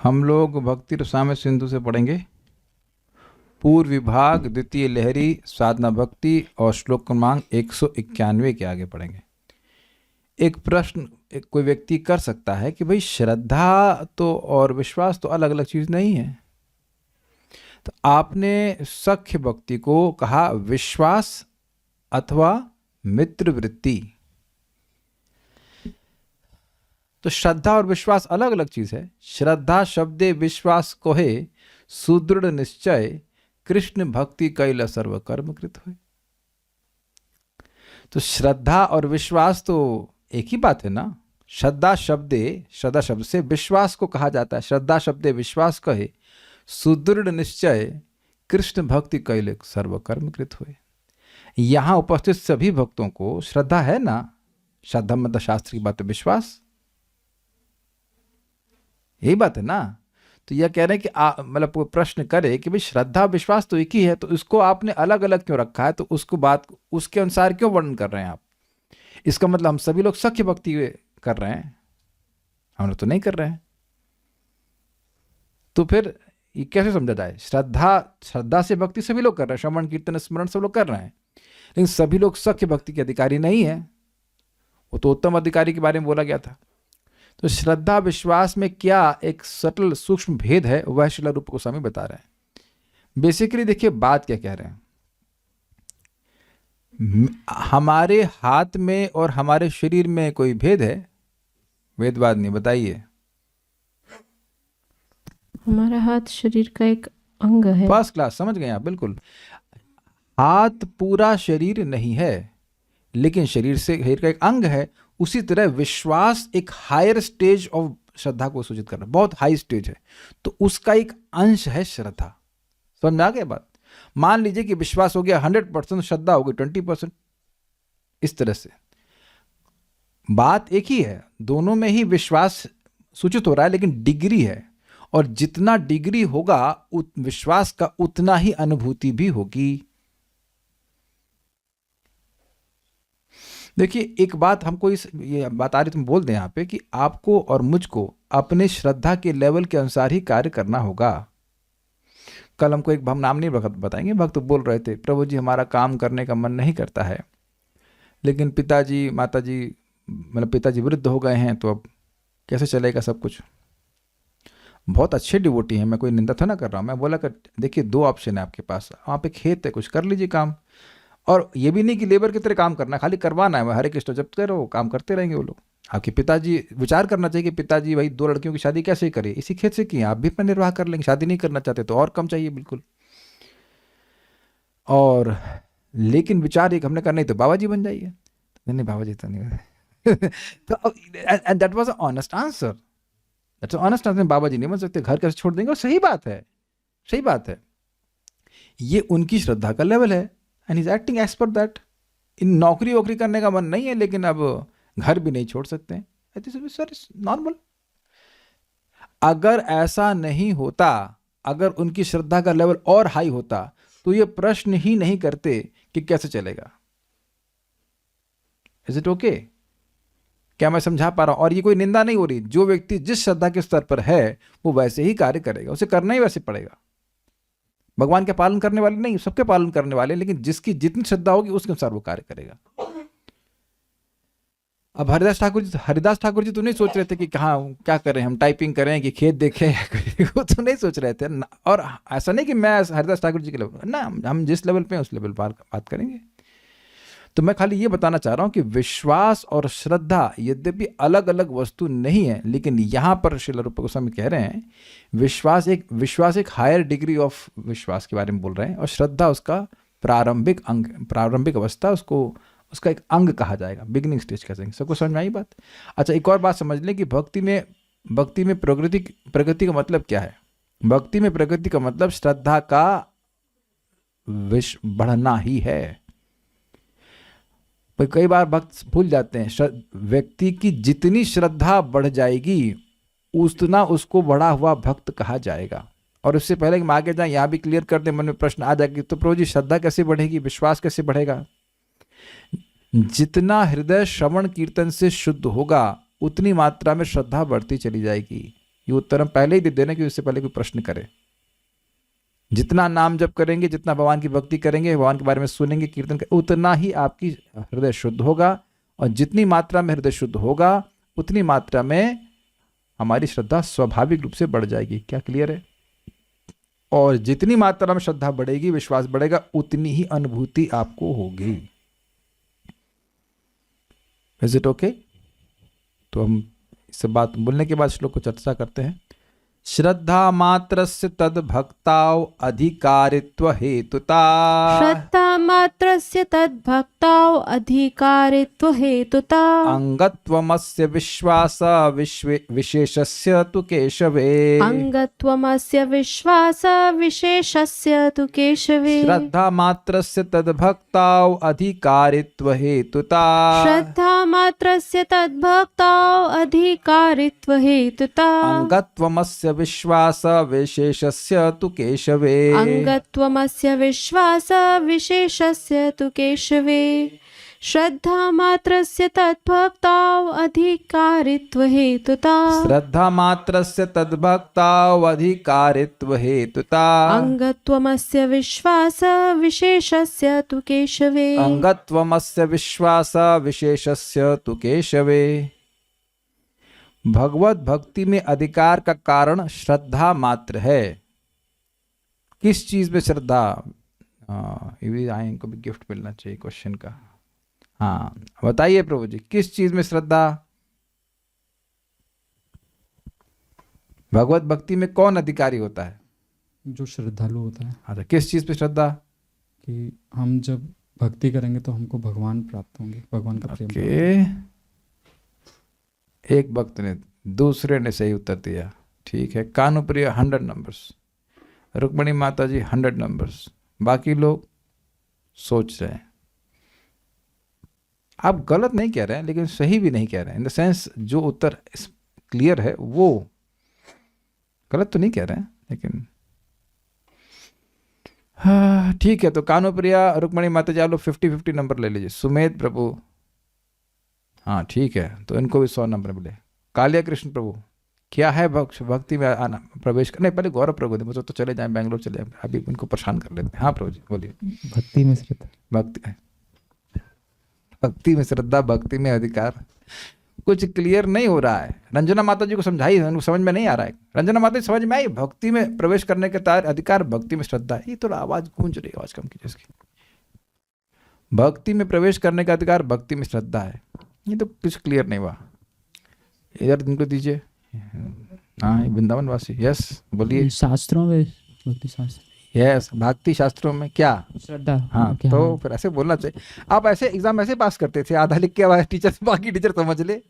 हम लोग भक्ति रसायन सिंधु से पढ़ेंगे पूर्व विभाग द्वितीय लहरी साधना भक्ति और श्लोक क्रमांक 191 के आगे पढ़ेंगे। एक प्रश्न कोई व्यक्ति कर सकता है कि भाई श्रद्धा तो और विश्वास तो अलग अलग चीज नहीं है। तो आपने सख्य भक्ति को कहा विश्वास अथवा मित्र वृत्ति, तो श्रद्धा और विश्वास अलग अलग चीज है। श्रद्धा शब्दे विश्वास कोहे सुदृढ़ निश्चय कृष्ण भक्ति कैल सर्व कर्म कृत हुए। तो श्रद्धा और विश्वास तो एक ही बात है ना। श्रद्धा शब्द से विश्वास को कहा जाता है। श्रद्धा शब्दे विश्वास कहे सुदृढ़ निश्चय कृष्ण भक्ति कैल सर्व कर्म कृत हुए। यहां उपस्थित सभी भक्तों को श्रद्धा है ना। श्रद्धा मतलब शास्त्र की बात है, विश्वास यही बात है ना। तो यह कह रहे हैं कि मतलब वो प्रश्न करे कि भाई श्रद्धा विश्वास तो एक ही है, तो इसको आपने अलग अलग क्यों रखा है, तो उसको बात उसके अनुसार क्यों वर्णन कर रहे हैं आप। इसका मतलब हम सभी लोग सख्य भक्ति कर रहे हैं, हम लोग तो नहीं कर रहे हैं। तो फिर ये कैसे समझा जाए। श्रद्धा से भक्ति सभी लोग कर रहे हैं, श्रवण कीर्तन स्मरण सब लोग कर रहे हैं, लेकिन सभी लोग सख्य भक्ति के अधिकारी नहीं है। वो तो उत्तम अधिकारी के बारे में बोला गया था। तो श्रद्धा विश्वास में क्या एक सटल सूक्ष्म भेद है, वह श्रील रूप गोस्वामी बता रहे हैं। बेसिकली देखिए बात क्या कह रहे हैं। हमारे हाथ में और हमारे शरीर में कोई भेद है? भेदवाद नहीं, बताइए। हमारा हाथ शरीर का एक अंग है। फर्स्ट क्लास, समझ गए आप, बिल्कुल। हाथ पूरा शरीर नहीं है, लेकिन शरीर का एक अंग है। उसी तरह विश्वास एक हायर स्टेज ऑफ श्रद्धा को सूचित कर रहा है, बहुत हाई स्टेज है, तो उसका एक अंश है श्रद्धा। समझ में आ गया बात। मान लीजिए कि विश्वास हो गया 100%, श्रद्धा हो गई 20%। इस तरह से बात एक ही है, दोनों में ही विश्वास सूचित हो रहा है, लेकिन डिग्री है, और जितना डिग्री होगा विश्वास का उतना ही अनुभूति भी होगी। देखिए एक बात हमको ये बात आ रही, तुम बोल दें यहाँ पे कि आपको और मुझको अपने श्रद्धा के लेवल के अनुसार ही कार्य करना होगा। कल हमको हम नाम नहीं बताएंगे, भक्त बोल रहे थे प्रभु जी हमारा काम करने का मन नहीं करता है, लेकिन पिताजी माताजी मतलब पिताजी वृद्ध हो गए हैं, तो अब कैसे चलेगा सब कुछ। बहुत अच्छे डिवोटी हैं, मैं कोई निंदा तो ना कर रहा हूँ। मैं बोला कर देखिए 2 ऑप्शन है आपके पास, वहाँ पे खेत है, कुछ कर लीजिए काम, और ये भी नहीं कि लेबर की तरह काम करना, खाली करवाना है। हरे कृष्ण जब तक रहो काम करते रहेंगे वो लोग। आपके पिताजी विचार करना चाहिए कि पिताजी भाई 2 लड़कियों की शादी कैसे करे, इसी खेत से किए, आप भी अपना निर्वाह कर लेंगे। शादी नहीं करना चाहते तो और कम चाहिए बिल्कुल। और लेकिन विचार एक हमने करना, नहीं तो बाबा जी बन जाइए। नहीं बाबा जी तो नहीं तो and that was a honest answer, that's honest answer. बाबा जी नहीं बन सकते, घर कैसे छोड़ देंगे, और सही बात है, सही बात है। ये उनकी श्रद्धा का लेवल है, and is acting as per that. इन नौकरी वोकरी करने का मन नहीं है, लेकिन अब घर भी नहीं छोड़ सकते हैं, नॉर्मल। अगर ऐसा नहीं होता, अगर उनकी श्रद्धा का लेवल और हाई होता, तो ये प्रश्न ही नहीं करते कि कैसे चलेगा। Is it okay? क्या मैं समझा पा रहा हूं? और ये कोई निंदा नहीं हो रही। जो व्यक्ति जिस श्रद्धा के स्तर पर है वो वैसे ही कार्य करेगा, उसे करना ही वैसे पड़ेगा। भगवान के पालन करने वाले नहीं, सबके पालन करने वाले, लेकिन जिसकी जितनी श्रद्धा होगी उसके अनुसार वो कार्य करेगा। अब हरिदास ठाकुर जी तो नहीं सोच रहे थे कि कहाँ क्या करें, हम टाइपिंग करें कि खेत देखें वो तो नहीं सोच रहे थे ना। और ऐसा नहीं कि मैं हरिदास ठाकुर जी के लेवल ना, हम जिस लेवल पे हैं उस लेवल पर बात करेंगे। तो मैं खाली ये बताना चाह रहा हूं कि विश्वास और श्रद्धा यद्यपि अलग अलग वस्तु नहीं है, लेकिन यहां पर श्रील रूप गोस्वामी कह रहे हैं विश्वास एक हायर डिग्री ऑफ विश्वास के बारे में बोल रहे हैं, और श्रद्धा उसका प्रारंभिक अंग, प्रारंभिक अवस्था, उसका एक अंग कहा जाएगा, बिगिनिंग स्टेज कह सकते। सबको समझ में आई बात? अच्छा, एक और बात समझ लें कि भक्ति में प्रगति का मतलब क्या है। भक्ति में प्रगति का मतलब श्रद्धा का बढ़ना ही है। कई बार भक्त भूल जाते हैं, व्यक्ति की जितनी श्रद्धा बढ़ जाएगी उतना उसको बढ़ा हुआ भक्त कहा जाएगा। और उससे पहले कि हम आगे जाएं, यहां भी क्लियर कर दें, मन में प्रश्न आ जाएगी तो प्रभु जी श्रद्धा कैसे बढ़ेगी, विश्वास कैसे बढ़ेगा। जितना हृदय श्रवण कीर्तन से शुद्ध होगा उतनी मात्रा में श्रद्धा बढ़ती चली जाएगी। ये उत्तर हम पहले ही दे देना कि उससे पहले कोई प्रश्न करे। जितना नाम जप करेंगे, जितना भगवान की भक्ति करेंगे, भगवान के बारे में सुनेंगे, कीर्तन करेंगे, उतना ही आपकी हृदय शुद्ध होगा। और जितनी मात्रा में हृदय शुद्ध होगा उतनी मात्रा में हमारी श्रद्धा स्वाभाविक रूप से बढ़ जाएगी। क्या क्लियर है? और जितनी मात्रा में श्रद्धा बढ़ेगी, विश्वास बढ़ेगा, उतनी ही अनुभूति आपको होगी। Is it okay? तो हम इस बात बोलने के बाद श्लोक को चर्चा करते हैं। श्रद्धा मात्रस्य तद भक्ताओ अधिकारित्व हेतुता। श्रद्धा मात्रस्य तद्भक्ताओ अधिकारित्व हेतुता। अंगत्वमस्य विश्वास विशेषस्य तु केशवे। अंगत्वमस्य विश्वास विशेषस्य तु केशवे। श्रद्धा मात्रस्य तद्भक्ताओ अधिकारित्व हेतुता। श्रद्धा मात्रस्य तद्भक्ताओ अधिकारित्व हेतुता। अंगत्वमस्य विश्वास विशेषस्य तु केशवे। अंगत्वमस्य विश्वास विशेषस्य तु केशवे। श्रद्धा मात्रस्य तद्भक्ताओ अधिकारित्व हेतुता। श्रद्धा मात्रस्य तद्भक्ताओ अधिकारित्व हेतुता। अंगत्वमस्य विश्वास विशेषस्य तु केशवे। अंगत्वमस्य विश्वास विशेषस्य तु केशवे। भगवत भक्ति में अधिकार का कारण श्रद्धा मात्र है। किस चीज में श्रद्धा? इनको भी गिफ्ट मिलना चाहिए क्वेश्चन का। हाँ बताइए प्रभु जी, किस चीज में श्रद्धा? भगवत भक्ति में कौन अधिकारी होता है? जो श्रद्धालु होता है। अच्छा, किस चीज पे श्रद्धा? कि हम जब भक्ति करेंगे तो हमको भगवान प्राप्त होंगे, भगवान का प्रेम। ओके, एक भक्त ने, दूसरे ने सही उत्तर दिया। ठीक है, कानुप्रिय 100 नंबर्स, रुक्मणी माता जी 100 नंबर्स, बाकी लोग सोच रहे हैं। आप गलत नहीं कह रहे हैं लेकिन सही भी नहीं कह रहे हैं। इन द सेंस जो उत्तर क्लियर है वो गलत तो नहीं कह रहे हैं, लेकिन हाँ ठीक है। तो कानुप्रिया, रुक्मणी माता जी, आप लोग 50-50 नंबर ले लीजिए। सुमेध प्रभु, हाँ ठीक है, तो इनको भी 100 नंबर मिले। कालिया कृष्ण प्रभु, क्या है भक्ति में आना, प्रवेश करने पहले गौरव प्रभु दे, मुझे तो चले जाएं बेंगलोर चले जाएं, अभी इनको परेशान कर लेते हैं। हाँ प्रभु जी बोलिए। भक्ति में श्रद्धा, भक्ति में श्रद्धा, भक्ति में अधिकार। कुछ क्लियर नहीं हो रहा है। रंजना माता जी को समझाई, उनको समझ में नहीं आ रहा है। रंजना माता जी समझ में आई, भक्ति में प्रवेश करने के अधिकार भक्ति में श्रद्धा है। ये थोड़ा आवाज गूंज रही है, आवाज कम कीजिए इसकी। भक्ति में प्रवेश करने का अधिकार भक्ति में श्रद्धा है, ये तो कुछ क्लियर नहीं हुआ। इधर इनको दीजिए। हाँ वृंदावन वासी, यस बोलिए। शास्त्रों में, भक्ति शास्त्र, यस भक्ति शास्त्रों में क्या श्रद्धा। हाँ क्या? तो फिर ऐसे बोलना चाहिए। आप ऐसे एग्जाम ऐसे पास करते थे, आधा लिख के आवाज टीचर, बाकी टीचर समझ ले।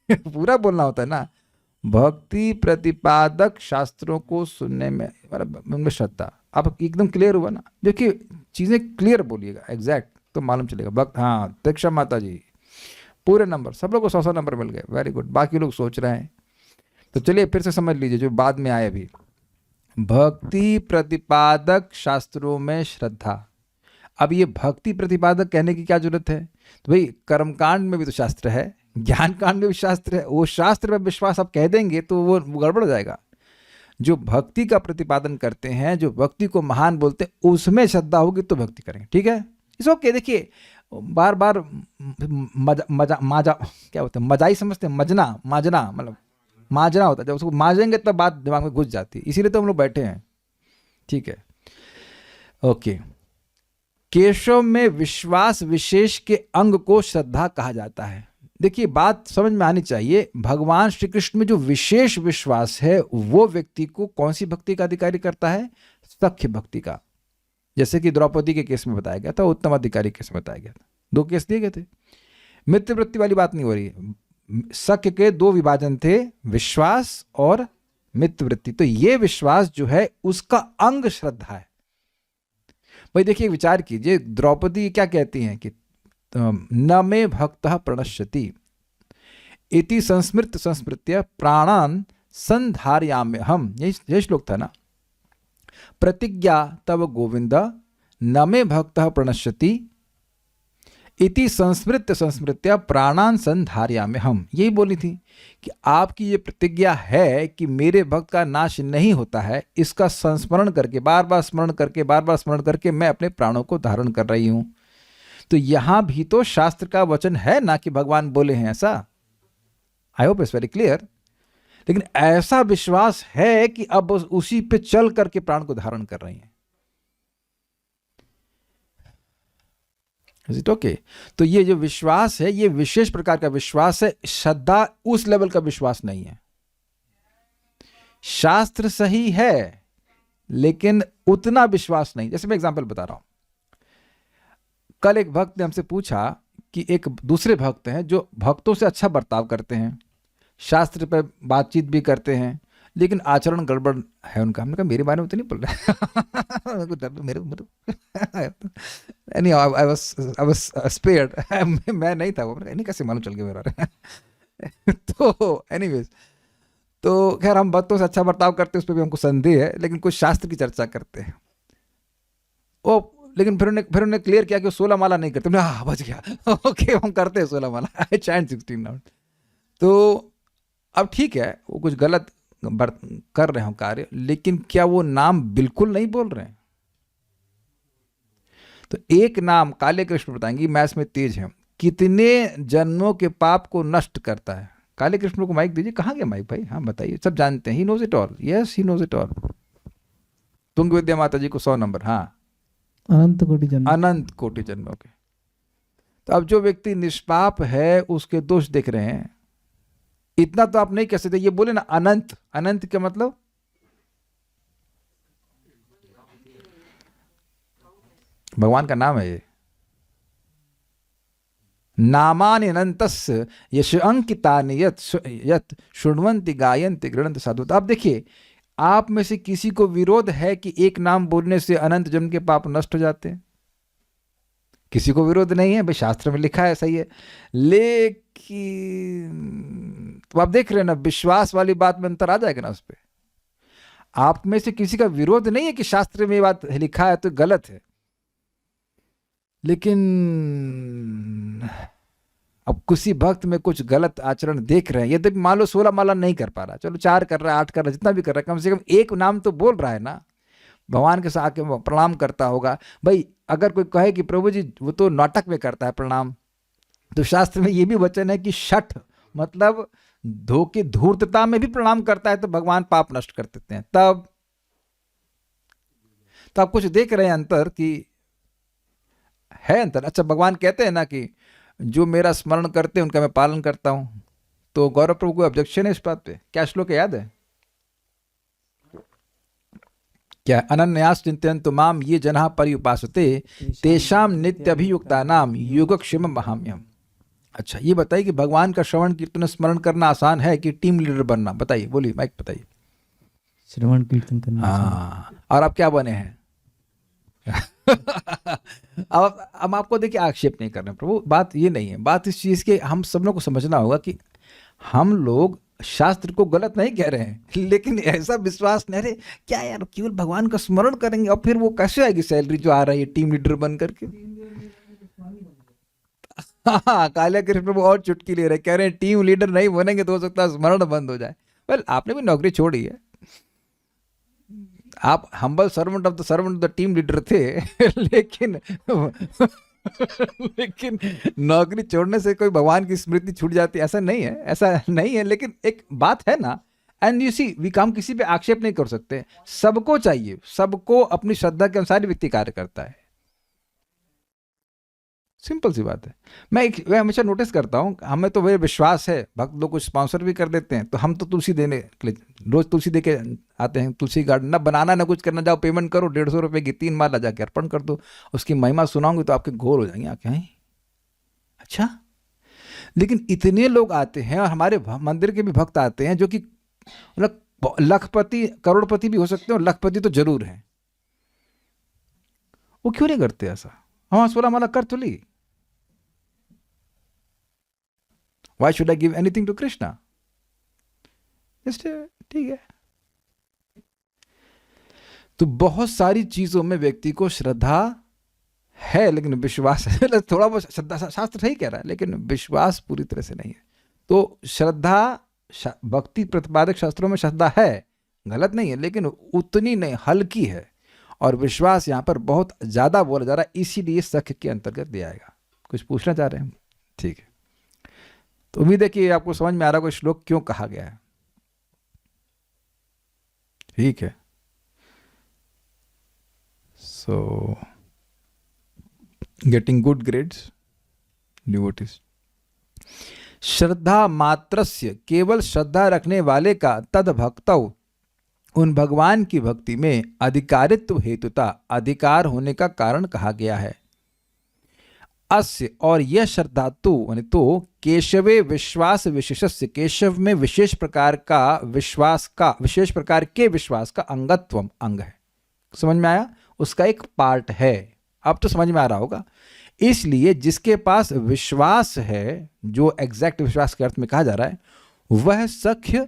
पूरा बोलना होता है ना। भक्ति प्रतिपादक शास्त्रों को सुनने में, उनमें श्रद्धा। आप एकदम क्लियर हुआ ना। देखिए चीजें क्लियर बोलिएगा, एग्जैक्ट, तो मालूम चलेगा। भक्त, हाँ दीक्षा माता जी पूरे नंबर, सब लोग को 100 नंबर मिल गए, वेरी गुड। बाकी लोग सोच रहे हैं, तो चलिए फिर से समझ लीजिए जो बाद में आए अभी। भक्ति प्रतिपादक शास्त्रों में श्रद्धा। अब ये भक्ति प्रतिपादक कहने की क्या जरूरत है? तो भाई कर्मकांड में भी तो शास्त्र है, ज्ञान कांड में भी शास्त्र है। वो शास्त्र में विश्वास आप कह देंगे तो वो गड़बड़ हो जाएगा। जो भक्ति का प्रतिपादन करते हैं, जो भक्ति को महान बोलते हैं, उसमें श्रद्धा होगी तो भक्ति करेंगे। ठीक है, इस ओके। देखिए बार बार माजा क्या होता है, मजाई समझते हैं, माजना मतलब माजना होता है। जब उसको माजेंगे तब बात दिमाग में घुस जाती है, इसीलिए तो हम लोग बैठे हैं। ठीक है, ओके। केशव में विश्वास विशेष के अंग को श्रद्धा कहा जाता है। देखिए बात समझ में आनी चाहिए। भगवान श्री कृष्ण में जो विशेष विश्वास है वो व्यक्ति को कौन सी भक्ति का अधिकारी करता है? सख्य भक्ति का। जैसे कि द्रौपदी के केस में बताया गया था, उत्तम अधिकारी केस में बताया गया था। 2 केस दिए गए थे। मित्र वृत्ति वाली बात नहीं हो रही है। सख्य के 2 विभाजन थे, विश्वास और मित्र वृत्ति। तो ये विश्वास जो है उसका अंग श्रद्धा है। भाई देखिए विचार कीजिए, द्रौपदी क्या कहती हैं कि न मे भक्तः प्रणश्यति इति संस्मृत संस्मृत्य प्राणान संधारयाम्यहम्। यही श्लोक था ना। प्रतिज्ञा तव गोविंद न मे भक्तः प्रणश्यति इति संस्मृत्य संस्मृत्य प्राणान संधार्यामि हम, यही बोली थी कि आपकी ये प्रतिज्ञा है कि मेरे भक्त का नाश नहीं होता है, इसका संस्मरण करके, बार बार स्मरण करके, बार बार स्मरण करके मैं अपने प्राणों को धारण कर रही हूं। तो यहां भी तो शास्त्र का वचन है ना कि भगवान बोले हैं ऐसा। I hope it's very clear. लेकिन ऐसा विश्वास है कि अब उसी पे चल करके प्राण को धारण कर रही हैं। Is it okay? तो ये जो विश्वास है, ये विशेष प्रकार का विश्वास है। श्रद्धा उस लेवल का विश्वास नहीं है। शास्त्र सही है लेकिन उतना विश्वास नहीं। जैसे मैं एग्जांपल बता रहा हूं, कल एक भक्त ने हमसे पूछा कि एक दूसरे भक्त हैं जो भक्तों से अच्छा बर्ताव करते हैं, शास्त्र पर बातचीत भी करते हैं, लेकिन आचरण गड़बड़ है उनका। हमने कहा मेरे बारे में तो नहीं बोल रहा। I was spared. मैं नहीं था वो, नहीं कैसे मालूम चल गया मेरे बारे में। तो एनीवेज, तो खैर हम भक्तों से अच्छा बर्ताव करते हैं, उस पर भी हमको संदेह है, लेकिन कुछ शास्त्र की चर्चा करते हैं। ओ लेकिन फिर उन्हें क्लियर किया कि वो 16 माला नहीं करते। हाँ बच गया, ओके हम करते हैं 16 माला। आई चैंट 16 नाउ। तो अब ठीक है, वो कुछ गलत कर रहे हो कार्य, लेकिन क्या वो नाम बिल्कुल नहीं बोल रहे हैं? तो एक नाम काले कृष्ण बताएंगे, मैथ्स में तेज है, कितने जन्मों के पाप को नष्ट करता है। काले कृष्ण को माइक दीजिए। कहाँ गया माइक भाई? हाँ बताइए, सब जानते हैं। He knows it all. Yes he knows it all. Tung Vidya Mata ji को 100 नंबर। हाँ, अनंत कोटि जन्म। अनंत कोटि जन्मों के। तो अब जो व्यक्ति निष्पाप है उसके दोष देख रहे हैं, इतना तो आप नहीं कह सकते। ये बोले ना अनंत, अनंत का मतलब भगवान का नाम है ये। नामानि अनंतस्य यश अंकितानि यत शृण्वन्ति गायन्ति गृह्णन्ति साधु। आप देखिए, आप में से किसी को विरोध है कि एक नाम बोलने से अनंत जन्म के पाप नष्ट हो जाते हैं? किसी को विरोध नहीं है भाई, शास्त्र में लिखा है, सही है। लेकिन तो आप देख रहे हैं ना, विश्वास वाली बात में अंतर आ जाएगा ना उस पर। आप में से किसी का विरोध नहीं है कि शास्त्र में ये बात लिखा है तो गलत है, लेकिन अब किसी भक्त में कुछ गलत आचरण देख रहे हैं। यदि मान लो 16 माला नहीं कर पा रहा, चलो 4 कर रहा है, 8 कर रहा है, जितना भी कर रहा है, कम से कम एक नाम तो बोल रहा है ना, भगवान के साथ आके प्रणाम करता होगा। भाई अगर कोई कहे कि प्रभु जी वो तो नाटक में करता है प्रणाम, तो शास्त्र में ये भी वचन है कि शठ मतलब धोखे धूर्तता में भी प्रणाम करता है तो भगवान पाप नष्ट कर देते हैं। तब तो आप कुछ देख रहे हैं अंतर कि है अंतर। अच्छा, भगवान कहते हैं ना कि जो मेरा स्मरण करते हैं उनका मैं पालन करता हूं। तो गौरव प्रभु को ऑब्जेक्शन है इस बात पे? क्या श्लोक याद है? क्या? अनन्यास चिंतयन्तु माम ये जनाः पर्युपासते तेषाम नित्यभियुक्तानाम योगक्षेमं वहाम्यहम्। अच्छा, ये बताइए कि भगवान का श्रवण कीर्तन स्मरण करना आसान है कि टीम लीडर बनना? बताइए, बोलिए, माइक बताइए। श्रवण कीर्तन करना। हाँ, और आप क्या बने हैं? अब हम आपको देखिए आक्षेप नहीं कर रहे हैं प्रभु, बात ये नहीं है। बात इस चीज के हम सब लोग को समझना होगा कि हम लोग शास्त्र को गलत नहीं कह रहे हैं, लेकिन ऐसा विश्वास नहीं, अरे क्या यार केवल भगवान का स्मरण करेंगे और फिर वो कैसे आएगी सैलरी जो आ रही है टीम लीडर बन करके? हाँ, काले कृष्ण प्रभु और चुटकी ले रहे, कह रहे हैं टीम लीडर नहीं बनेंगे तो हो सकता है स्मरण बंद हो जाए। वेल, आपने भी नौकरी छोड़ी है, आप humble servant of the team leader थे, लेकिन लेकिन नौकरी छोड़ने से कोई भगवान की स्मृति छूट जाती, ऐसा नहीं है, ऐसा नहीं है। लेकिन एक बात है ना, एंड यू सी वी हम किसी पे आक्षेप नहीं कर सकते। सबको चाहिए, सबको अपनी श्रद्धा के अनुसार व्यक्ति कार्य करता है। सिंपल सी बात है। मैं हमेशा नोटिस करता हूँ, हमें तो वही विश्वास है, भक्त लोग कुछ स्पॉन्सर भी कर देते हैं, तो हम तो तुलसी देने के लिए रोज तुलसी दे के आते हैं। तुलसी गार्डन ना बनाना ना कुछ करना, जाओ पेमेंट करो 150 रुपए की 3 माला जाके अर्पण कर दो, उसकी महिमा सुनाऊंगी तो आपके घोर हो जाएंगे आंखें। अच्छा, लेकिन इतने लोग आते हैं और हमारे मंदिर के भी भक्त आते हैं जो कि लखपति करोड़पति भी हो सकते हैं और लखपति तो जरूर है, वो क्यों नहीं करते ऐसा? हाँ, 16 माला कर तो ली, Why should I give anything to Krishna? ठीक है। तो बहुत सारी चीजों में व्यक्ति को श्रद्धा है लेकिन विश्वास है थोड़ा बहुत श्रद्धा, शास्त्र सही कह रहा है, लेकिन विश्वास पूरी तरह से नहीं है। तो श्रद्धा, भक्ति प्रतिपादक शास्त्रों में श्रद्धा है, गलत नहीं है, लेकिन उतनी नहीं, हल्की है। और विश्वास यहाँ पर बहुत ज़्यादा बोला जा रहा है, इसीलिए सख्य के अंतर्गत दिया आएगा। कुछ पूछना चाह रहे हैं? ठीक है, तो उम्मीद है कि आपको समझ में आ रहा होगा श्लोक क्यों कहा गया है। ठीक है, so getting good grades devotees. श्रद्धा मात्रस्य, केवल श्रद्धा रखने वाले का, तद भक्तौ, उन भगवान की भक्ति में अधिकारित्व हेतुता, अधिकार होने का कारण कहा गया है। अस्य, और यह श्रद्धा तो केशवे विश्वास विशेषस्य, केशव में विशेष प्रकार के विश्वास का अंगत्वम, अंग है। समझ में आया? उसका एक पार्ट है। अब तो समझ में आ रहा होगा। इसलिए जिसके पास विश्वास है, जो एग्जैक्ट विश्वास के अर्थ में कहा जा रहा है, वह सख्य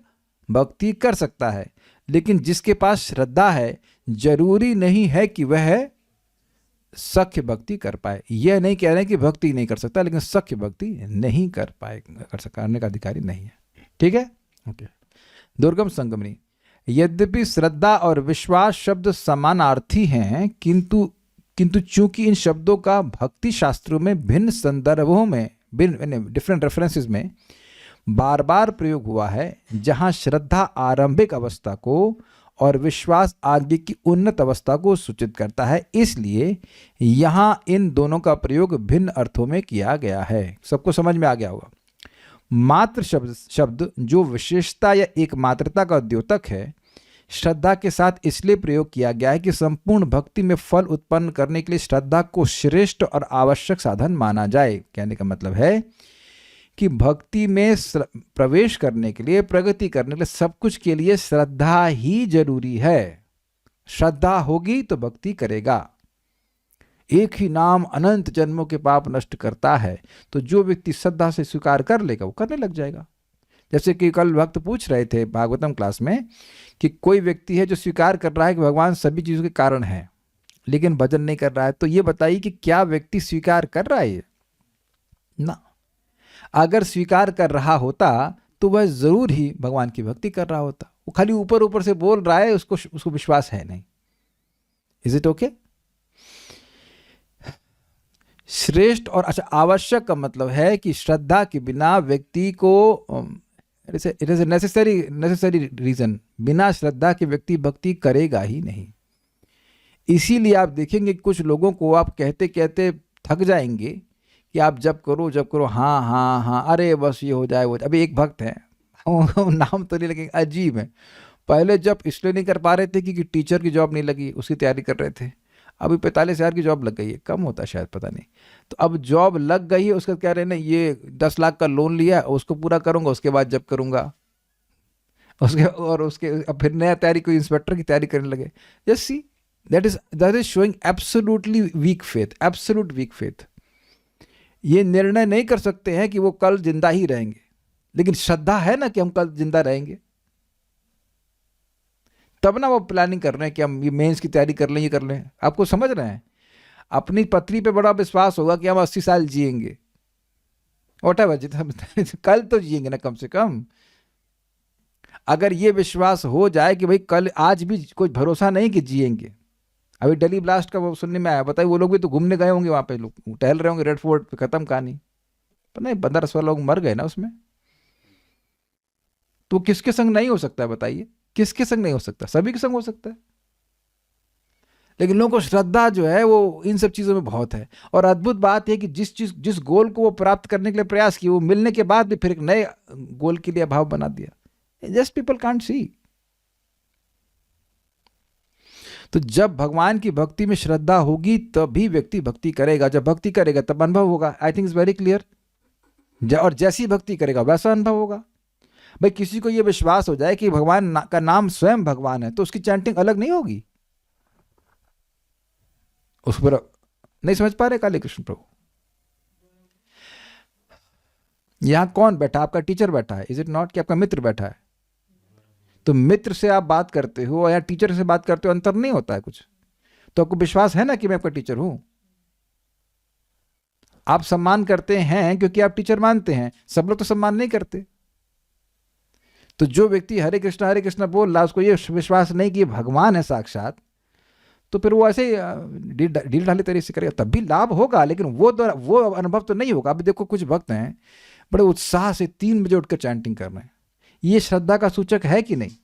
भक्ति कर सकता है। लेकिन जिसके पास श्रद्धा है, जरूरी नहीं है कि वह सख्य भक्ति कर पाए। यह नहीं कह रहे कि भक्ति नहीं कर सकता, लेकिन सख्य भक्ति नहीं कर पाए, करने का अधिकारी नहीं है। ठीक है, ओके। दुर्गम संगमनी, यद्यपि श्रद्धा और विश्वास शब्द समानार्थी हैं, किंतु चूंकि इन शब्दों का भक्ति शास्त्रों में भिन्न संदर्भों में, डिफरेंट रेफरेंसेस में बार बार प्रयोग हुआ है, जहां श्रद्धा आरंभिक अवस्था को और विश्वास आगे की उन्नत अवस्था को सूचित करता है, इसलिए यहां इन दोनों का प्रयोग भिन्न अर्थों में किया गया है। सबको समझ में आ गया होगा। मात्र शब्द जो विशेषता या एक मात्रता का द्योतक है, श्रद्धा के साथ इसलिए प्रयोग किया गया है कि संपूर्ण भक्ति में फल उत्पन्न करने के लिए श्रद्धा को श्रेष्ठ और आवश्यक साधन माना जाए। कहने का मतलब है कि भक्ति में प्रवेश करने के लिए, प्रगति करने के लिए, सब कुछ के लिए श्रद्धा ही जरूरी है। श्रद्धा होगी तो भक्ति करेगा। एक ही नाम अनंत जन्मों के पाप नष्ट करता है, तो जो व्यक्ति श्रद्धा से स्वीकार कर लेगा वो करने लग जाएगा। जैसे कि कल भक्त पूछ रहे थे भागवतम क्लास में कि कोई व्यक्ति है जो स्वीकार कर रहा है कि भगवान सभी चीज़ों के कारण है, लेकिन भजन नहीं कर रहा है, तो ये बताइए कि क्या व्यक्ति स्वीकार कर रहा है? ना। अगर स्वीकार कर रहा होता तो वह जरूर ही भगवान की भक्ति कर रहा होता। वो खाली ऊपर ऊपर से बोल रहा है, उसको विश्वास है नहीं। Is it okay? श्रेष्ठ और अच्छा, आवश्यक का मतलब है कि श्रद्धा के बिना व्यक्ति को, इट इज नेसेसरी रीजन, बिना श्रद्धा के व्यक्ति भक्ति करेगा ही नहीं। इसीलिए आप देखेंगे कुछ लोगों को आप कहते कहते थक जाएंगे कि आप जब करो, हाँ हाँ हाँ, अरे बस ये हो जाए वो। अभी एक भक्त है, नाम तो नहीं लगेगा, अजीब है। पहले जब इसलिए नहीं कर पा रहे थे कि टीचर की जॉब नहीं लगी, उसकी तैयारी कर रहे थे। अभी 45,000 की जॉब लग गई है, कम होता है शायद, पता नहीं। तो अब जॉब लग गई है, उसका कह रहे हैं ना, ये 10 लाख का लोन लिया, उसको पूरा करूंगा, उसके बाद जब करूंगा उसके अब फिर नया तैयारी, कोई इंस्पेक्टर की तैयारी करने लगे। Just see, that is showing absolutely weak faith, absolute weak faith. ये निर्णय नहीं कर सकते हैं कि वो कल जिंदा ही रहेंगे, लेकिन श्रद्धा है ना कि हम कल जिंदा रहेंगे, तब ना वो प्लानिंग कर रहे हैं कि हम ये मेंस की तैयारी कर लें, ये कर लें। आपको समझ रहे हैं? अपनी पत्नी पे बड़ा विश्वास होगा कि हम 80 साल जिएंगे, कल तो जिएंगे ना कम से कम। अगर ये विश्वास हो जाए कि भाई कल, आज भी कोई भरोसा नहीं कि जिएंगे। अभी दिल्ली ब्लास्ट का वो सुनने में आया, बताइए, वो लोग भी तो घूमने गए होंगे, वहाँ पे लोग टहल रहे होंगे रेड फोर्ट पे, खत्म कहानी। पर नहीं, 15-16 लोग मर गए ना उसमें। तो किसके संग नहीं हो सकता है बताइए? किसके संग नहीं हो सकता? सभी के संग हो सकता है। लेकिन लोगों को श्रद्धा जो है वो इन सब चीज़ों में बहुत है। और अद्भुत बात है कि जिस गोल को वो प्राप्त करने के लिए प्रयास किया, वो मिलने के बाद भी फिर एक नए गोल के लिए भाव बना दिया। Just people can't see. तो जब भगवान की भक्ति में श्रद्धा होगी तभी व्यक्ति भक्ति करेगा। जब भक्ति करेगा तब अनुभव होगा। I think it's very clear. और जैसी भक्ति करेगा वैसा अनुभव होगा। भाई किसी को यह विश्वास हो जाए कि भगवान का नाम स्वयं भगवान है, तो उसकी चैंटिंग अलग नहीं होगी। उस पर नहीं समझ पा रहे काली कृष्ण प्रभु? यहां कौन बैठा? आपका टीचर बैठा है, इज इट नॉट? कि आपका मित्र बैठा है? तो मित्र से आप बात करते हो या टीचर से बात करते हो, अंतर नहीं होता है कुछ। तो आपको विश्वास है ना कि मैं आपका टीचर हूं? आप सम्मान करते हैं क्योंकि आप टीचर मानते हैं, सब लोग तो सम्मान नहीं करते। तो जो व्यक्ति हरे कृष्णा बोल रहा है, उसको ये विश्वास नहीं कि ये भगवान है साक्षात, तो फिर वो ऐसे ढील ढाली तरीके से करेगा, तब भी लाभ होगा, लेकिन वो अनुभव तो नहीं होगा। अभी देखो कुछ भक्त हैं बड़े उत्साह से 3 बजे उठकर चैंटिंग कर रहे हैं, ये श्रद्धा का सूचक है कि नहीं?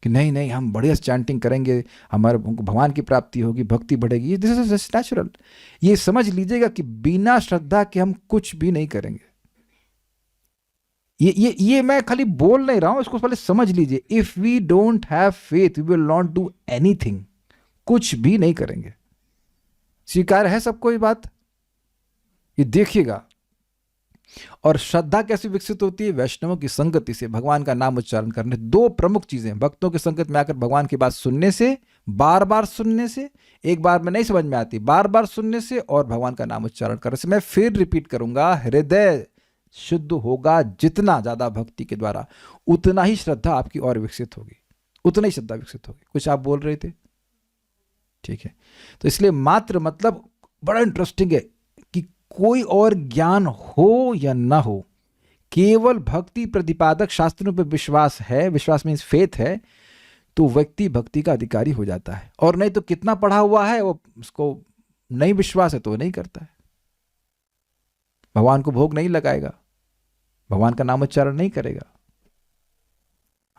कि नहीं नहीं हम बढ़िया चैंटिंग करेंगे, हमारे भगवान की प्राप्ति होगी, भक्ति बढ़ेगी, दिस इज जस्ट नेचुरल। ये समझ लीजिएगा कि बिना श्रद्धा के हम कुछ भी नहीं करेंगे। ये मैं खाली बोल नहीं रहा हूं, इसको पहले समझ लीजिए। If we don't have faith we will not do anything, कुछ भी नहीं करेंगे। स्वीकार है सबको ये बात? ये देखिएगा। और श्रद्धा कैसे विकसित होती है? वैष्णवों की संगति से, भगवान का नाम उच्चारण करने। 2 प्रमुख चीजें, भक्तों के संगत में आकर भगवान की बात सुनने से, बार बार सुनने से, एक बार में नहीं समझ में आती, बार बार सुनने से, और भगवान का नाम उच्चारण करने से। मैं फिर रिपीट करूंगा, हृदय शुद्ध होगा जितना ज्यादा भक्ति के द्वारा, उतना ही श्रद्धा आपकी और विकसित होगी, उतना ही श्रद्धा विकसित होगी। कुछ आप बोल रहे थे? ठीक है। तो इसलिए मात्र मतलब बड़ा इंटरेस्टिंग है कि कोई और ज्ञान हो या ना हो, केवल भक्ति प्रतिपादक शास्त्रों पर विश्वास है, विश्वास मीन्स फेथ है, तो व्यक्ति भक्ति का अधिकारी हो जाता है। और नहीं तो कितना पढ़ा हुआ है, वो उसको नहीं विश्वास है तो वो नहीं करता है, भगवान को भोग नहीं लगाएगा, भगवान का नाम उच्चारण नहीं करेगा।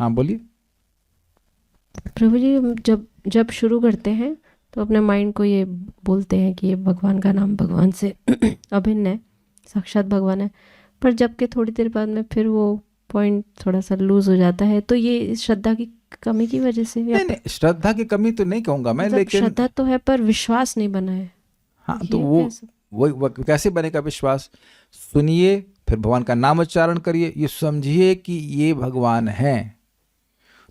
हाँ बोलिए। प्रभु जी, हम जब शुरू करते हैं तो अपने माइंड को ये बोलते हैं कि ये भगवान का नाम भगवान से अभिन्न है, साक्षात भगवान है, पर जबकि थोड़ी देर बाद में फिर वो पॉइंट थोड़ा सा लूज हो जाता है। तो ये श्रद्धा की कमी की वजह से? नहीं, श्रद्धा की कमी तो नहीं कहूंगा मैं, लेकिन श्रद्धा तो है पर विश्वास नहीं बना है। हाँ, तो वो कैसे बनेगा विश्वास? सुनिए, फिर भगवान का नाम उच्चारण करिए, ये समझिए कि ये भगवान हैं,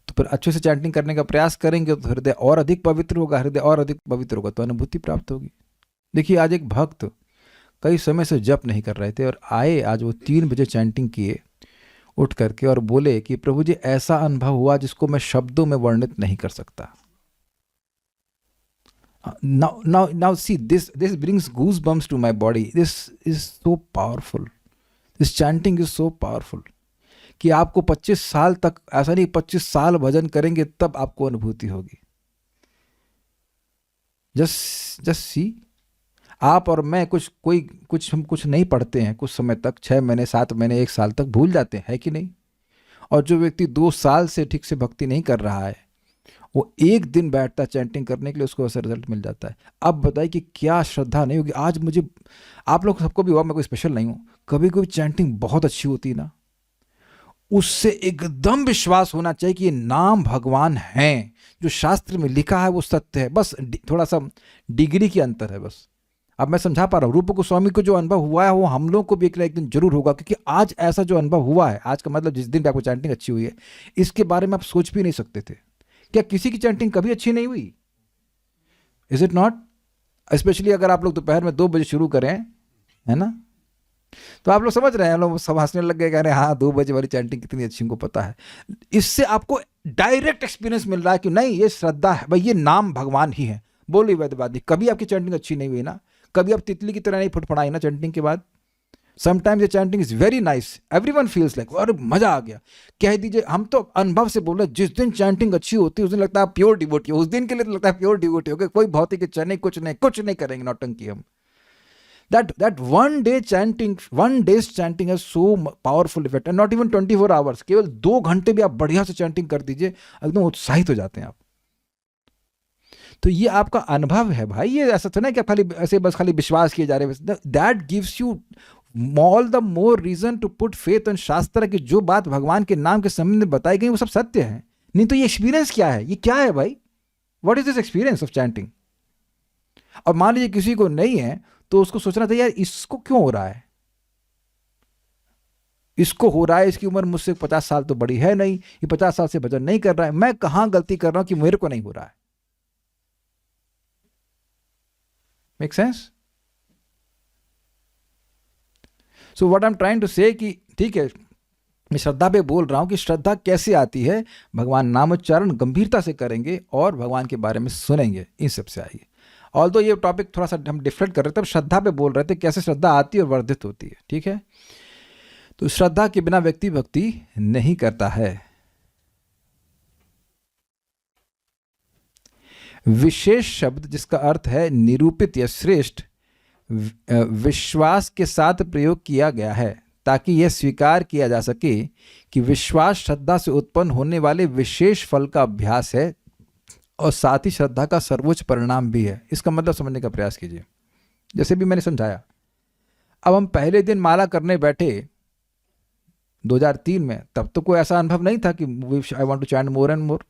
तो फिर अच्छे से चैंटिंग करने का प्रयास करेंगे तो हृदय और अधिक पवित्र होगा, हृदय और अधिक पवित्र होगा तो अनुभूति प्राप्त होगी। देखिए, आज एक भक्त कई समय से जप नहीं कर रहे थे और आए, आज वो 3 बजे चैंटिंग किए उठ करके और बोले कि प्रभु जी ऐसा अनुभव हुआ जिसको मैं शब्दों में वर्णित नहीं कर सकता। Now see, this brings goosebumps to my body. This is so powerful. This chanting is so powerful. कि आपको 25 साल तक, ऐसा नहीं 25 साल भजन करेंगे तब आपको अनुभूति होगी। जस्ट सी, आप और मैं हम कुछ नहीं पढ़ते हैं कुछ समय तक, 6 महीने 7 महीने 1 साल तक भूल जाते हैं, है कि नहीं? और जो व्यक्ति 2 साल से ठीक से भक्ति नहीं कर रहा है, वो 1 दिन बैठता है चैंटिंग करने के लिए, उसको ऐसा रिजल्ट मिल जाता है। अब बताइए कि क्या श्रद्धा नहीं होगी? आज मुझे, आप लोग सबको भी हुआ, मैं कोई स्पेशल नहीं हूँ, कभी कभी चैंटिंग बहुत अच्छी होती है ना, उससे एकदम विश्वास होना चाहिए कि ये नाम भगवान हैं, जो शास्त्र में लिखा है वो सत्य है, बस थोड़ा सा डिग्री की अंतर है बस। अब मैं समझा पा रहा हूँ, रूप गोस्वामी को जो अनुभव हुआ है वो हम लोग को भी एक दिन जरूर होगा, क्योंकि आज ऐसा जो अनुभव हुआ है, आज का मतलब जिस दिन भी आपको चैंटिंग अच्छी हुई है, इसके बारे में आप सोच भी नहीं सकते थे। क्या किसी की चैंटिंग कभी अच्छी नहीं हुई? Is it not? स्पेशली अगर आप लोग दोपहर में 2 बजे शुरू करें, है ना, तो आप लोग समझ रहे हैं, लोग सब हंसने लग गए, कह रहे हैं हाँ 2 बजे वाली चैंटिंग कितनी अच्छी, उनको पता है। इससे आपको डायरेक्ट एक्सपीरियंस मिल रहा है कि नहीं, ये श्रद्धा है भाई, ये नाम भगवान ही है। बोली वैद्यवादी, कभी आपकी चैंटिंग अच्छी नहीं हुई ना, कभी आप तितली की तरह नहीं फुटफुटाई ना चैंटिंग के बाद। Sometimes the chanting is very nice, everyone feels like अरे मजा आ गया। कह दीजिए, हम तो अनुभव से बोल रहे, जिस दिन चैंटिंग अच्छी होती है उस दिन लगता है प्योर डिवोटी, उस दिन के लिए तो लगता है प्योर डिवोटी हो गए, कोई भौतिक इच्छा नहीं, कुछ नहीं करेंगे, नौटंकी हम। That one day's chanting has so powerful effect, and not even 24 hours, केवल 2 घंटे भी आप बढ़िया से चैंटिंग कर दीजिए, एकदम उत्साहित हो जाते हैं आप। तो ये आपका अनुभव है भाई, ये ऐसा तो नहीं कि आप खाली विश्वास किए जा रहे हैं। That gives you all the more reason to put faith on shastra, कि जो बात भगवान के नाम के संबंध में बताई गई वो सब सत्य है। नहीं तो ये एक्सपीरियंस क्या है, ये क्या है भाई? What is this experience of chanting? और मान लीजिए किसी को नहीं है तो उसको सोचना चाहिए यार इसको क्यों हो रहा है, इसको हो रहा है, इसकी उम्र मुझसे 50 साल तो बड़ी है नहीं, ये 50 साल से भजन नहीं कर रहा है, मैं कहां गलती कर रहा हूं कि मेरे को नहीं हो रहा है। Make sense? So what I am trying to say कि ठीक है, मैं श्रद्धा पे बोल रहा हूं कि श्रद्धा कैसे आती है, भगवान नाम उच्चारण गंभीरता से करेंगे और भगवान के बारे में सुनेंगे, इन सब से आई है। ऑल्दो ये टॉपिक थोड़ा सा हम डिफरेंट कर रहे थे, अब श्रद्धा पे बोल रहे थे कैसे श्रद्धा आती है और वर्धित होती है, ठीक है। तो श्रद्धा के बिना व्यक्ति भक्ति नहीं करता है। विशेष शब्द जिसका अर्थ है निरूपित या श्रेष्ठ विश्वास के साथ प्रयोग किया गया है ताकि यह स्वीकार किया जा सके कि विश्वास श्रद्धा से उत्पन्न होने वाले विशेष फल का अभ्यास है और साथ ही श्रद्धा का सर्वोच्च परिणाम भी है। इसका मतलब समझने का प्रयास कीजिए। जैसे भी मैंने समझाया, अब हम पहले दिन माला करने बैठे 2003 में, तब तो कोई ऐसा अनुभव नहीं था कि I want to chant more and more.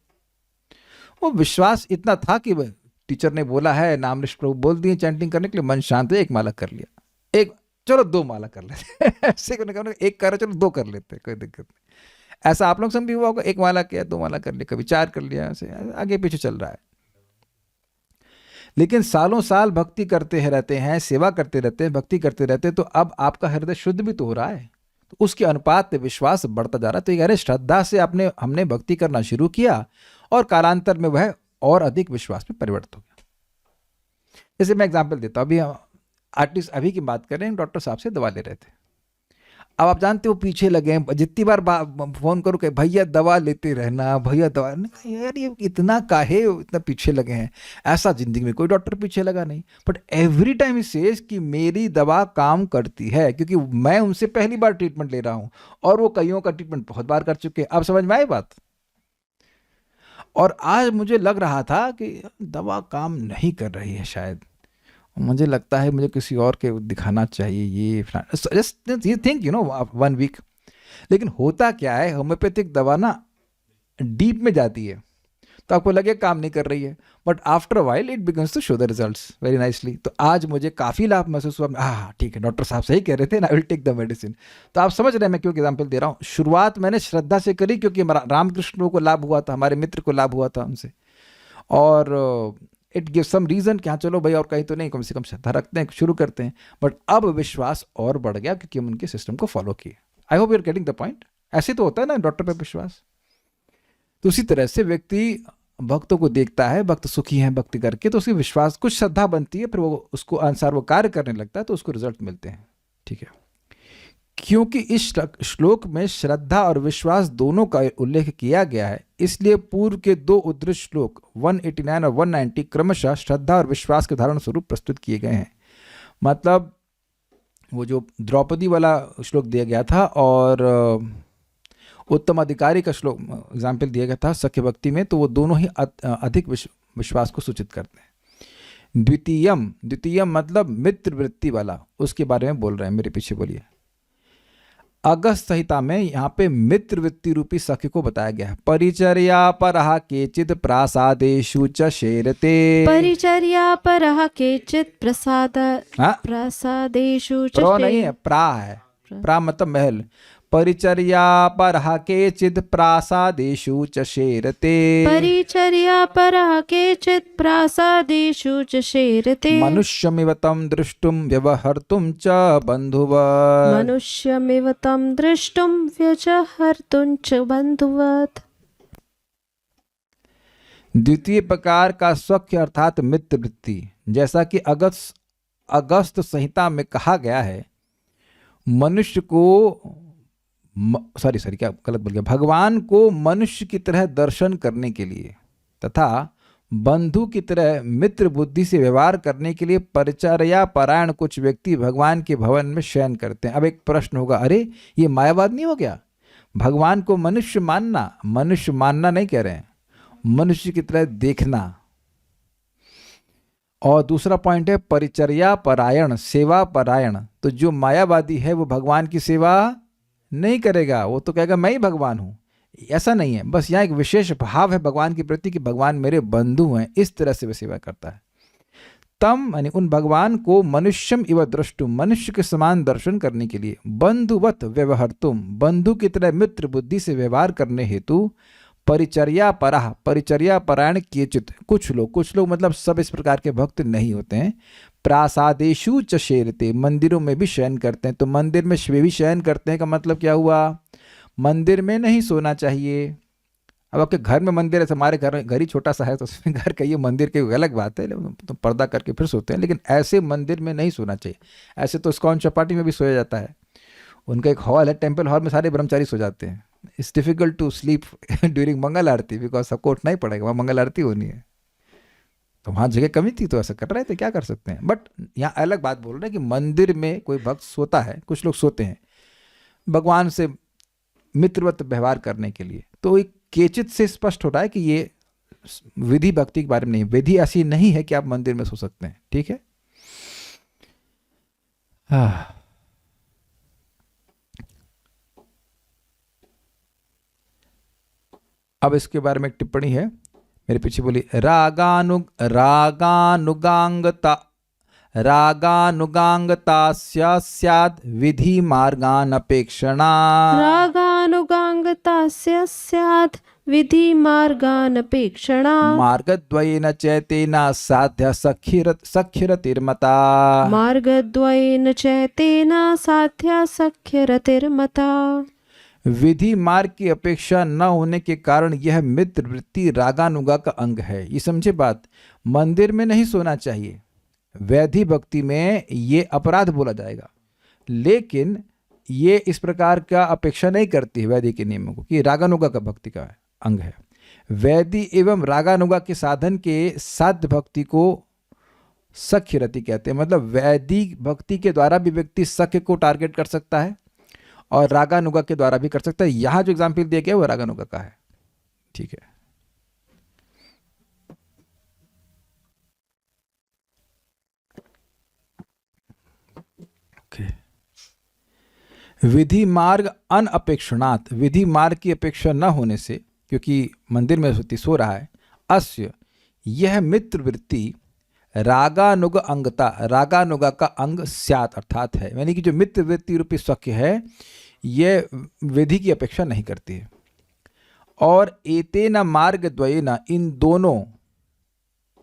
वो विश्वास इतना था कि टीचर ने बोला है, नाम लिस्ट प्रभु बोल दिए चैंटिंग करने के लिए, मन शांत है, एक माला कर लिया, एक चलो 2 माला कर लेते ऐसे एक कर चलो 2 कर लेते, कोई दिक्कत नहीं। ऐसा आप लोग से भी हुआ होगा, 1 माला किया 2 माला कर लिया, कभी 4 कर लिया, ऐसे आगे पीछे चल रहा है। लेकिन सालों साल भक्ति करते रहते हैं, सेवा करते रहते हैं, भक्ति करते रहते हैं, तो अब आपका हृदय शुद्ध भी तो हो रहा है, तो उसके अनुपात में विश्वास बढ़ता जा रहा है। तो ये श्रद्धा से हमने भक्ति करना शुरू किया और कालांतर में वह और अधिक विश्वास में परिवर्तित हो गया। जैसे मैं एग्जाम्पल देता हूँ, अभी आर्टिस्ट अभी की बात करें, डॉक्टर साहब से दवा ले रहे थे। अब आप जानते हो पीछे लगे हैं, जितनी बार फोन करो कि भैया दवा लेते रहना, भैया दवा, यार ये इतना काहे इतना पीछे लगे हैं। ऐसा जिंदगी में कोई डॉक्टर पीछे लगा नहीं, but every time he says कि मेरी दवा काम करती है, क्योंकि मैं उनसे पहली बार ट्रीटमेंट ले रहा हूं और वो कईयों का ट्रीटमेंट बहुत बार कर चुके हैं। अब समझ में आई बात। और आज मुझे लग रहा था कि दवा काम नहीं कर रही है, शायद मुझे लगता है मुझे किसी और के दिखाना चाहिए, ये जस्ट यू थिंक 1 वीक। लेकिन होता क्या है, होम्योपैथिक दवा ना डीप में जाती है, तो आपको लगे काम नहीं कर रही है, but after a while it begins to show the results very nicely. तो आज मुझे काफ़ी लाभ महसूस हुआ। हाँ ठीक है, डॉक्टर साहब सही कह रहे थे, I will take the medicine. तो आप समझ रहे हैं मैं क्यों एग्जाम्पल दे रहा हूँ। शुरुआत मैंने श्रद्धा से करी क्योंकि रामकृष्ण को लाभ हुआ था, हमारे मित्र को लाभ हुआ था उनसे, और इट गिव सम रीज़न कि हाँ चलो भाई और कहीं तो नहीं, कम से कम श्रद्धा रखते हैं, शुरू करते हैं। बट अब विश्वास और बढ़ गया क्योंकि हम उनके सिस्टम को फॉलो किए। I hope you are getting the point. ऐसे तो होता है ना डॉक्टर पे विश्वास। तो उसी तरह से व्यक्ति भक्तों को देखता है, भक्त सुखी हैं भक्ति करके, तो उसकी विश्वास कुछ श्रद्धा बनती है, फिर वो उसको अनुसार वो कार्य करने लगता है, तो उसको रिजल्ट मिलते हैं। ठीक है, क्योंकि इस श्लोक में श्रद्धा और विश्वास दोनों का उल्लेख किया गया है, इसलिए पूर्व के 2 उद्धृत श्लोक 189 और 190 क्रमशः श्रद्धा और विश्वास के उदाहरण स्वरूप प्रस्तुत किए गए हैं। मतलब वो जो द्रौपदी वाला श्लोक दिया गया था और उत्तम अधिकारी का श्लोक एग्जाम्पल दिया गया था सख्य भक्ति में, तो वो दोनों ही अधिक विश्वास को सूचित करते हैं। द्वितीयम मतलब मित्र वृत्ति वाला, उसके बारे में बोल रहे हैं, मेरे पीछे बोलिए। अगस्त संहिता में यहाँ पे मित्र वृत्ति रूपी सख्य को बताया गया है। परिचर्या परहा केचिद प्रासादेषु च शेरते। परिचर्या परः केचित् प्रासादेषु च प्रो नहीं है, प्रा है। प्रा मतलब महल। परिचर्या परहा केचिद प्रासादेषु च शेरते। परिचर्या परः केचित् प्रासादेषु च शेरते। मनुष्यमिव तं द्रष्टुं व्यवहर्तुं च बन्धुवत्। मनुष्यमिव तं द्रष्टुं व्यवहर्तुं च बन्धुवत्। द्वितीय प्रकार का सख्य अर्थात मित्र वृत्ति, जैसा कि अगस्त संहिता में कहा गया है, मनुष्य को क्या गलत बोल गया, भगवान को मनुष्य की तरह दर्शन करने के लिए तथा बंधु की तरह मित्र बुद्धि से व्यवहार करने के लिए परिचर्या परायण कुछ व्यक्ति भगवान के भवन में शयन करते हैं। अब एक प्रश्न होगा, अरे ये मायावाद नहीं हो गया? भगवान को मनुष्य मानना नहीं कह रहे हैं, मनुष्य की तरह देखना। और दूसरा पॉइंट है परिचर्या परायण, सेवा परायण। तो जो मायावादी है वो भगवान की सेवा नहीं करेगा, वो तो कहेगा मैं ही भगवान हूँ। ऐसा नहीं है, बस यहाँ एक विशेष भाव है भगवान के प्रति कि भगवान मेरे बंधु हैं, इस तरह से वह सेवा करता है। तम यानी उन भगवान को मनुष्यम इव द्रष्टुम, मनुष्य के समान दर्शन करने के लिए, बंधुवत व्यवहर्तुम, बंधु की तरह मित्र बुद्धि से व्यवहार करने हेतु परिचर्या पराह, परिचर्या परायण केचित, कुछ लोग मतलब सब इस प्रकार के भक्त नहीं होते हैं। प्रासादेषु च शेरते, मंदिरों में भी शयन करते हैं। तो मंदिर में वे भी शयन करते हैं का मतलब क्या हुआ? मंदिर में नहीं सोना चाहिए, अब आपके घर में मंदिर है, हमारे घर ही छोटा सा है, तो उसमें घर का ये मंदिर की अलग बात है, तो पर्दा करके फिर सोते हैं, लेकिन ऐसे मंदिर में नहीं सोना चाहिए। ऐसे तो इस्कॉन चौपाटी में भी सोया जाता है, उनका एक हॉल है, टेम्पल हॉल में सारे ब्रह्मचारी सो जाते हैं। It's difficult to sleep during mangal aarti, because सबको उठना ही पड़ेगा, वहाँ मंगल आरती होनी है, तो वहाँ जगह कमी थी तो ऐसा कर रहे थे, क्या कर सकते हैं। बट यहाँ अलग बात बोल रहे हैं कि मंदिर में कोई भक्त सोता है, कुछ लोग सोते हैं भगवान से मित्रवत व्यवहार करने के लिए, तो एक केचित से स्पष्ट हो रहा है कि ये विधि भक्ति के बारे में नहीं, विधि ऐसी नहीं है कि आप मंदिर में सो सकते हैं, ठीक है। अब इसके बारे में एक टिप्पणी है, मेरे पीछे बोली, रागानुगांगता स्यात् विधि मार्गानपेक्षणा। रागानुगांगतास्य स्यात् विधि मार्गानपेक्षणा। मार्गद्वयेन चैतेन साध्य सख्यरतिर्मता। मार्गद्वयेन चैतेन साध्य सख्यरतिर्मता। विधि मार्ग की अपेक्षा न होने के कारण यह मित्र वृत्ति रागानुगा का अंग है। ये समझे बात, मंदिर में नहीं सोना चाहिए, वैधि भक्ति में ये अपराध बोला जाएगा, लेकिन ये इस प्रकार का अपेक्षा नहीं करती है वैधि के नियमों को कि रागानुगा का भक्ति का अंग है। वैधि एवं रागानुगा के साधन के साध्य भक्ति को सख्य रति कहते हैं, मतलब वैदिक भक्ति के द्वारा भी व्यक्ति सख्य को टारगेट कर सकता है और रागानुगा के द्वारा भी कर सकता है। यहां जो एग्जाम्पल दिया गया वो रागानुगा का है, ठीक है। विधि मार्ग अनअपेक्षणात्, विधि मार्ग की अपेक्षा न होने से, क्योंकि मंदिर में सो रहा है, अस्य यह मित्र वृत्ति रागानुग अंगता, रागानुगा का अंग स्यात् अर्थात है, यानी कि जो मित्र वृत्ति रूपी सख्य है यह विधि की अपेक्षा नहीं करती है। और एतेन मार्ग द्वयेन, इन दोनों,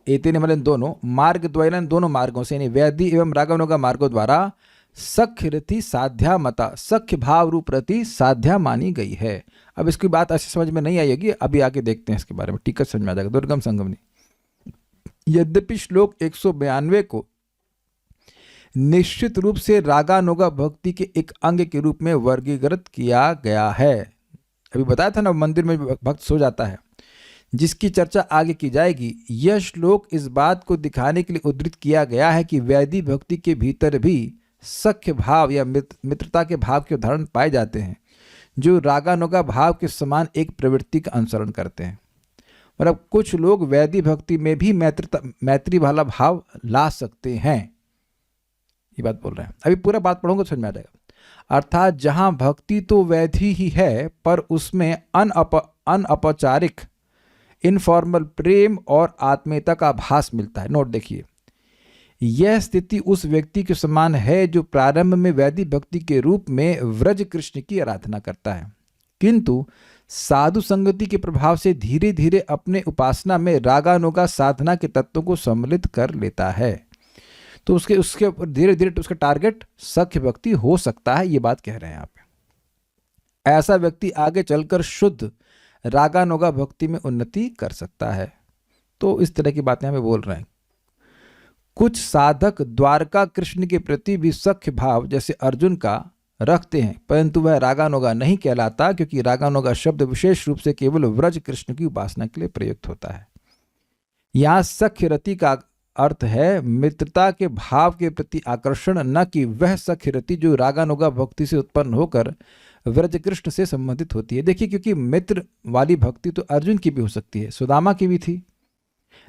एतेन मतलब दोनों, मार्ग द्वयेन दोनों मार्गों से, यानी वैधि एवं रागानुगा मार्गों द्वारा सख्य रति साध्या मता, सख्य भाव रूप रति साध्या मानी गई है। अब इसकी बात ऐसे समझ में नहीं आएगी, अभी आगे देखते हैं इसके बारे में, टिकट समझ में आ जाएगा। दुर्गम संगमनी, यद्यपि श्लोक 192 को निश्चित रूप से रागानुगा भक्ति के एक अंग के रूप में वर्गीकृत किया गया है। अभी बताया था ना, मंदिर में भक्त सो जाता है, जिसकी चर्चा आगे की जाएगी। यह श्लोक इस बात को दिखाने के लिए उद्धृत किया गया है कि वैदिक भक्ति के भीतर भी सख्य भाव या मित्रता के भाव के उदाहरण पाए जाते हैं, जो रागानुगा भाव के समान एक प्रवृत्ति का अनुसरण करते हैं। मतलब कुछ लोग वैदिक भक्ति में भी मैत्री वाला भाव ला सकते हैं, ये बात बोल रहे हैं। अभी पूरा बात पढ़ूंगा तो समझ में आ जाएगा। अर्थात जहां भक्ति तो वैधि ही है, पर उसमें अनऔपचारिक इनफॉर्मल प्रेम और आत्मीयता का आभास मिलता है। नोट देखिए, यह स्थिति उस व्यक्ति के समान है जो प्रारंभ में वैदिक भक्ति के रूप में व्रज कृष्ण की आराधना करता है, किंतु साधु संगति के प्रभाव से धीरे धीरे अपने उपासना में रागानुगा साधना के तत्वों को सम्मिलित कर लेता है। तो उसके धीरे धीरे उसका टारगेट सख्य भक्ति हो सकता है, ये बात कह रहे हैं यहाँ पे। ऐसा व्यक्ति आगे चलकर शुद्ध रागानुगा भक्ति में उन्नति कर सकता है। तो इस तरह की बातें हमें बोल रहे हैं। कुछ साधक द्वारका कृष्ण के प्रति भी सख्य भाव जैसे अर्जुन का रखते हैं, परंतु वह रागानुगा नहीं कहलाता, क्योंकि रागानुगा शब्द विशेष रूप से केवल व्रज कृष्ण की उपासना के लिए प्रयुक्त होता है। यहाँ सख्य रति का अर्थ है मित्रता के भाव के प्रति आकर्षण, न कि वह सख्य रति जो रागानुगा भक्ति से उत्पन्न होकर व्रज कृष्ण से संबंधित होती है। देखिए, क्योंकि मित्र वाली भक्ति तो अर्जुन की भी हो सकती है, सुदामा की भी थी,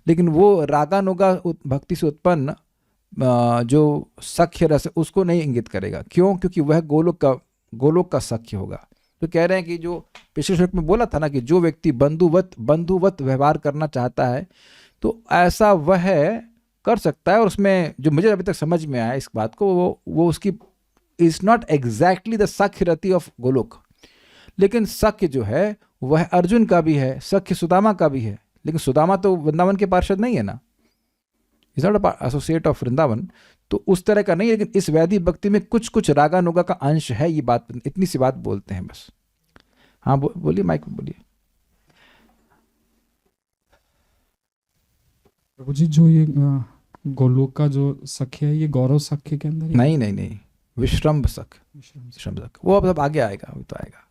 लेकिन वो रागानुगा भक्ति से उत्पन्न जो सख्य रस उसको नहीं इंगित करेगा। क्यों? क्योंकि वह गोलोक का सख्य होगा। तो कह रहे हैं कि जो पिछले श्लोक में बोला था ना कि जो व्यक्ति बंधुवत व्यवहार करना चाहता है, तो ऐसा वह कर सकता है। और उसमें जो मुझे अभी तक समझ में आया इस बात को, वो उसकी इज नॉट एग्जैक्टली द सख्य रति ऑफ गोलोक, लेकिन सख्य जो है वह अर्जुन का भी है, सख्य सुदामा का भी है, लेकिन सुदामा तो वृंदावन के पार्षद नहीं है ना, is not associate of Vrindavan, तो उस तरह का नहीं है। लेकिन इस वैदिक भक्ति में कुछ कुछ रागानुगा का अंश है, ये बात, इतनी सी बात बोलते हैं बस। हाँ बोलिए, माइक बोलिए। प्रभु जी जो ये गोलोक का जो सख्य है ये गौरव सख्य के अंदर ही नहीं नहीं नहीं, विश्रम्भ सख, विश्राम सख्य। विश्रम्भ सख वो अब आगे आएगा, वो तो आएगा।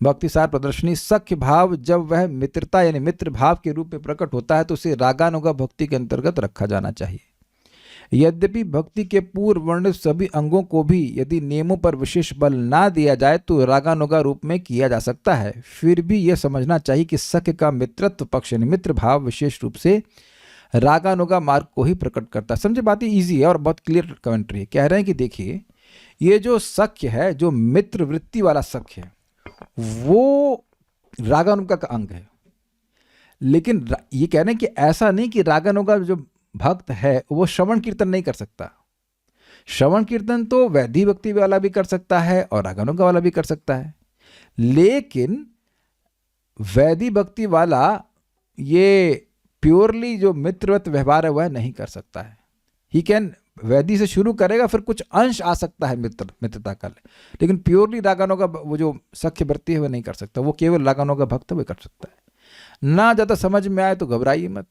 भक्ति सार प्रदर्शनी, सख्य भाव जब वह मित्रता यानी मित्र भाव के रूप में प्रकट होता है तो उसे रागानुगा भक्ति के अंतर्गत रखा जाना चाहिए। यद्यपि भक्ति के पूर्व वर्णित सभी अंगों को भी यदि नियमों पर विशेष बल ना दिया जाए तो रागानुगा रूप में किया जा सकता है, फिर भी यह समझना चाहिए कि सख्य का मित्रत्व पक्ष यानी मित्र भाव विशेष रूप से रागानुगा मार्ग को ही प्रकट करता है। समझे, बात ईजी है और बहुत क्लियर कमेंट्री है। कह रहे हैं कि देखिए ये जो सख्य है, जो मित्र वृत्ति वाला सख्य है, वो रागानुगा का अंग है। लेकिन ये कह रहे हैं कि ऐसा नहीं कि रागानुगा जो भक्त है वो श्रवण कीर्तन नहीं कर सकता। श्रवण कीर्तन तो वैधि भक्ति वाला भी कर सकता है और रागानुगा वाला भी कर सकता है, लेकिन वैधि भक्ति वाला ये प्योरली जो मित्रवत व्यवहार है वह नहीं कर सकता है। ही कैन, वैधि से शुरू करेगा, फिर कुछ अंश आ सकता है मित्रता का, लेकिन प्योरली रागानुगा वो जो सख्य वृत्ति है वह नहीं कर सकता। वो केवल रागानुगा भक्त वह कर सकता है। ना ज़्यादा समझ में आए तो घबराइए मत,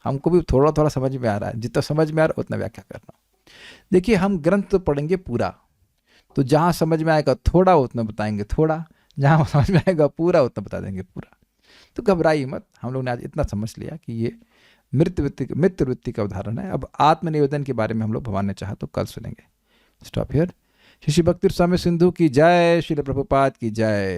हमको भी थोड़ा थोड़ा समझ में आ रहा है, जितना समझ में आ रहा है उतना व्याख्या करना। देखिए हम ग्रंथ तो पढ़ेंगे पूरा, तो जहाँ समझ में आएगा थोड़ा उतना बताएंगे थोड़ा, जहाँ समझ में आएगा पूरा उतना बता देंगे पूरा। तो घबराइए मत, हम लोग ने आज इतना समझ मित्र वृत्ति का उदाहरण है। अब आत्मनिवेदन के बारे में हम लोग भगवान ने चाहा तो कल सुनेंगे। Stop here. श्री भक्ति स्वामी सिंधु की जय, श्रील प्रभुपाद की जय।